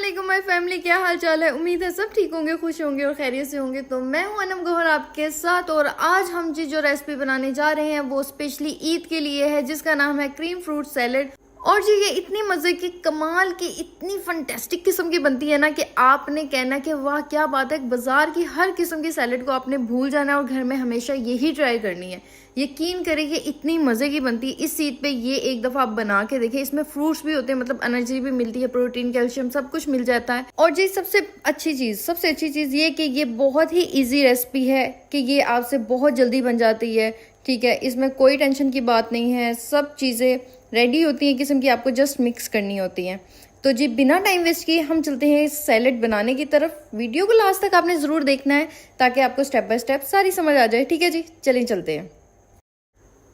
वालेकुम my family, क्या हाल चाल है। उम्मीद है सब ठीक होंगे, खुश होंगे और खैरियत से होंगे। तो मैं हूं अनम गौहर आपके साथ, और आज हम जो रेसिपी बनाने जा रहे हैं वो स्पेशली ईद के लिए है, जिसका नाम है क्रीम फ्रूट सैलेड। और जी ये इतनी मजे की, कमाल की, इतनी फंटेस्टिक किस्म की बनती है ना कि आपने कहना कि वाह क्या बात है। बाजार की हर किस्म की सैलेड को आपने भूल जाना है और घर में हमेशा यही ट्राई करनी है। यकीन करें कि इतनी मजे की बनती है। इस ईद पे ये एक दफा आप बना के देखें। इसमें फ्रूट्स भी होते हैं, मतलब एनर्जी भी मिलती है, प्रोटीन, कैल्शियम सब कुछ मिल जाता है। और जी सबसे अच्छी चीज ये कि ये बहुत ही इजी रेसिपी है कि ये आपसे बहुत जल्दी बन जाती है। ठीक है, इसमें कोई टेंशन की बात नहीं है, सब चीजें रेडी होती हैं किस्म की, आपको जस्ट मिक्स करनी होती हैं। तो जी बिना टाइम वेस्ट किए हम चलते हैं इस सैलेड बनाने की तरफ। वीडियो को लास्ट तक आपने जरूर देखना है ताकि आपको स्टेप बाय स्टेप सारी समझ आ जाए। ठीक है जी, चलिए चलते हैं।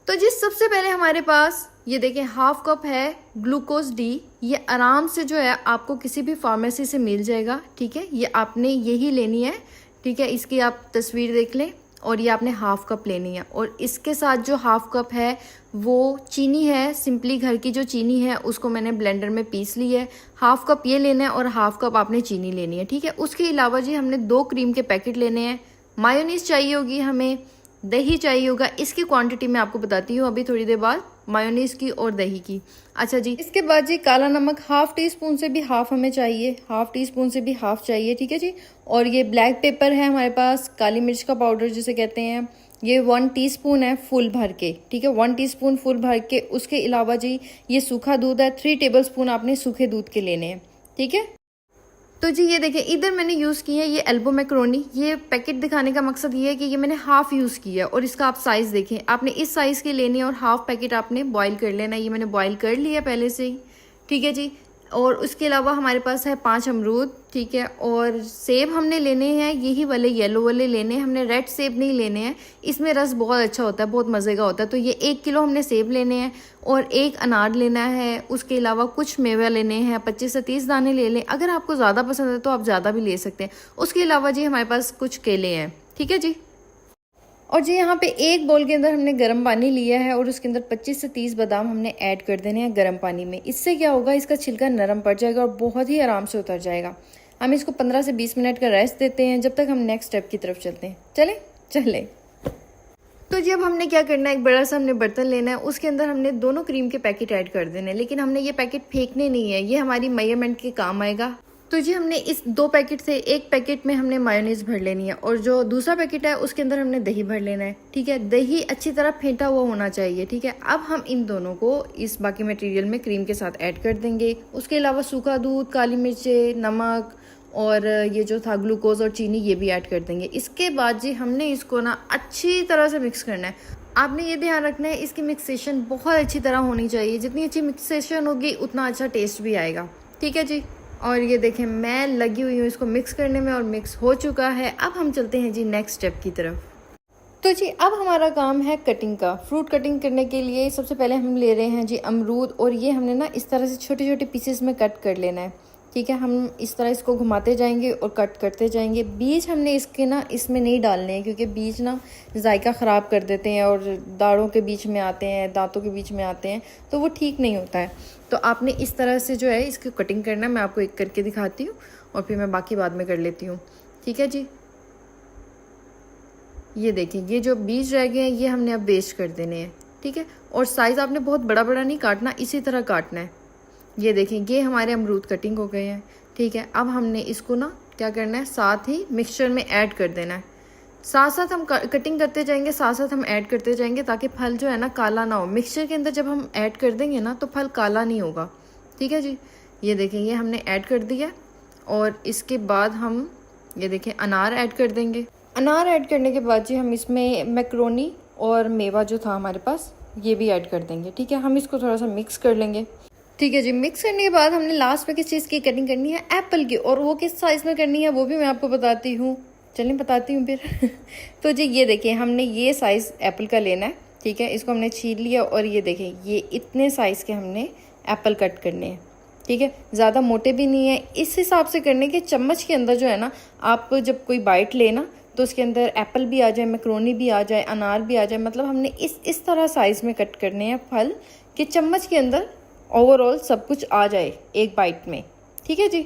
तो जी सबसे पहले हमारे पास ये देखें हाफ कप है ग्लूकोज डी। ये आराम से जो है आपको किसी भी फार्मेसी से मिल जाएगा। ठीक है, ये आपने यही लेनी है। ठीक है, इसकी आप तस्वीर देख लें और ये आपने हाफ कप लेनी है। और इसके साथ जो हाफ कप है वो चीनी है, सिंपली घर की जो चीनी है उसको मैंने ब्लेंडर में पीस ली है। हाफ कप ये लेना है और हाफ कप आपने चीनी लेनी है। ठीक है, उसके अलावा जी हमने 2 क्रीम के पैकेट लेने हैं। मायोनीज चाहिए होगी हमें, दही चाहिए होगा। इसकी क्वांटिटी मैं आपको बताती हूँ अभी थोड़ी देर बाद, मायोनीज की और दही की। अच्छा जी, इसके बाद जी काला नमक हाफ टी स्पून से भी हाफ हमें चाहिए, हाफ टी स्पून से भी हाफ चाहिए। ठीक है जी, और ये ब्लैक पेपर है हमारे पास, काली मिर्च का पाउडर जिसे कहते हैं, ये 1 टीस्पून है फुल भर के। ठीक है, 1 टीस्पून फुल भर के। उसके अलावा जी ये सूखा दूध है, 3 टेबलस्पून आपने सूखे दूध के लेने हैं। ठीक है, तो जी ये देखिए इधर मैंने यूज़ की है ये एल्बो मैक्रोनी। ये पैकेट दिखाने का मकसद ये है कि ये मैंने हाफ यूज़ किया है और इसका आप साइज़ देखें, आपने इस साइज़ की लेनी है और हाफ पैकेट आपने बॉईल कर लेना है। ये मैंने बॉईल कर लिया पहले से ही। ठीक है जी, और उसके अलावा हमारे पास है 5 अमरूद। ठीक है, और सेब हमने लेने हैं यही वाले येलो वाले लेने हैं, हमने रेड सेब नहीं लेने हैं। इसमें रस बहुत अच्छा होता है, बहुत मज़े का होता है। तो ये 1 किलो हमने सेब लेने हैं और 1 अनार लेना है। उसके अलावा कुछ मेवे लेने हैं, 25 से 30 दाने ले लें। अगर आपको ज़्यादा पसंद है तो आप ज़्यादा भी ले सकते हैं। उसके अलावा जी हमारे पास कुछ केले हैं। ठीक है जी, और जी यहाँ पे 1 बाउल के अंदर हमने गर्म पानी लिया है और उसके अंदर 25 से 30 बादाम हमने ऐड कर देने हैं गर्म पानी में। इससे क्या होगा, इसका छिलका नरम पड़ जाएगा और बहुत ही आराम से उतर जाएगा। हम इसको 15 से 20 मिनट का रेस्ट देते हैं जब तक हम नेक्स्ट स्टेप की तरफ चलते हैं। चले तो जी अब हमने क्या करना है, एक बड़ा सा हमने बर्तन लेना है, उसके अंदर हमने दोनों क्रीम के पैकेट ऐड कर देने हैं। लेकिन हमने ये पैकेट फेंकने नहीं है, ये हमारी मेजरमेंट के काम आएगा। तो जी हमने इस 2 पैकेट से 1 पैकेट में हमने मायोनीज भर लेनी है और जो दूसरा पैकेट है उसके अंदर हमने दही भर लेना है। ठीक है, दही अच्छी तरह फेंटा हुआ होना चाहिए। ठीक है, अब हम इन दोनों को इस बाकी मटेरियल में क्रीम के साथ ऐड कर देंगे। उसके अलावा सूखा दूध, काली मिर्चें, नमक और ये जो था ग्लूकोज और चीनी, ये भी ऐड कर देंगे। इसके बाद जी हमने इसको ना अच्छी तरह से मिक्स करना है। आपने ये ध्यान रखना है इसकी मिक्सेशन बहुत अच्छी तरह होनी चाहिए। जितनी अच्छी मिक्सेशन होगी उतना अच्छा टेस्ट भी आएगा। ठीक है जी, और ये देखें मैं लगी हुई हूँ इसको मिक्स करने में और मिक्स हो चुका है। अब हम चलते हैं जी नेक्स्ट स्टेप की तरफ। तो जी अब हमारा काम है कटिंग का। फ्रूट कटिंग करने के लिए सबसे पहले हम ले रहे हैं जी अमरूद, और ये हमने ना इस तरह से छोटे छोटे पीसेस में कट कर लेना है। ठीक है, हम इस तरह इसको घुमाते जाएंगे और कट करते जाएंगे। बीज हमने इसके ना इसमें नहीं डालने हैं क्योंकि बीज ना जायका ख़राब कर देते हैं और दाढ़ों के बीच में आते हैं, दांतों के बीच में आते हैं, तो वो ठीक नहीं होता है। तो आपने इस तरह से जो है इसकी कटिंग करना है। मैं आपको एक करके दिखाती हूँ और फिर मैं बाकी बाद में कर लेती हूँ। ठीक है जी, ये देखिए ये जो बीज रह गए हैं ये हमने अब वेस्ट कर देने हैं। ठीक है, और साइज़ आपने बहुत बड़ा बड़ा नहीं काटना, इसी तरह काटना है। ये देखें ये हमारे अमरूद कटिंग हो गए हैं। ठीक है, अब हमने इसको ना क्या करना है, साथ ही मिक्सचर में ऐड कर देना है। साथ साथ हम कटिंग करते जाएंगे, साथ साथ हम ऐड करते जाएंगे ताकि फल जो है ना काला ना हो। मिक्सचर के अंदर जब हम ऐड कर देंगे ना तो फल काला नहीं होगा। ठीक है जी, ये देखें ये हमने ऐड कर दिया और इसके बाद हम ये देखें अनार ऐड कर देंगे। अनार ऐड करने के बाद जी हम इसमें मैक्रोनी और मेवा जो था हमारे पास ये भी ऐड कर देंगे। ठीक है, हम इसको थोड़ा सा मिक्स कर लेंगे। ठीक है जी, मिक्स करने के बाद हमने लास्ट में किस चीज़ की कटिंग करनी है, एप्पल की, और वो किस साइज़ में करनी है वो भी मैं आपको बताती हूँ। चलिए बताती हूँ फिर तो जी ये देखिए हमने ये साइज़ एप्पल का लेना है। ठीक है, इसको हमने छील लिया और ये देखें ये इतने साइज़ के हमने एप्पल कट करने हैं। ठीक है, ज़्यादा मोटे भी नहीं है, इस हिसाब से करने के चम्मच के अंदर जो है ना, आप जब कोई बाइट लेना तो उसके अंदर एप्पल भी आ जाए, मैक्रोनी भी आ जाए, अनार भी आ जाए। मतलब हमने इस तरह साइज़ में कट करने हैं फल कि चम्मच के अंदर ओवरऑल सब कुछ आ जाए एक बाइट में। ठीक है जी,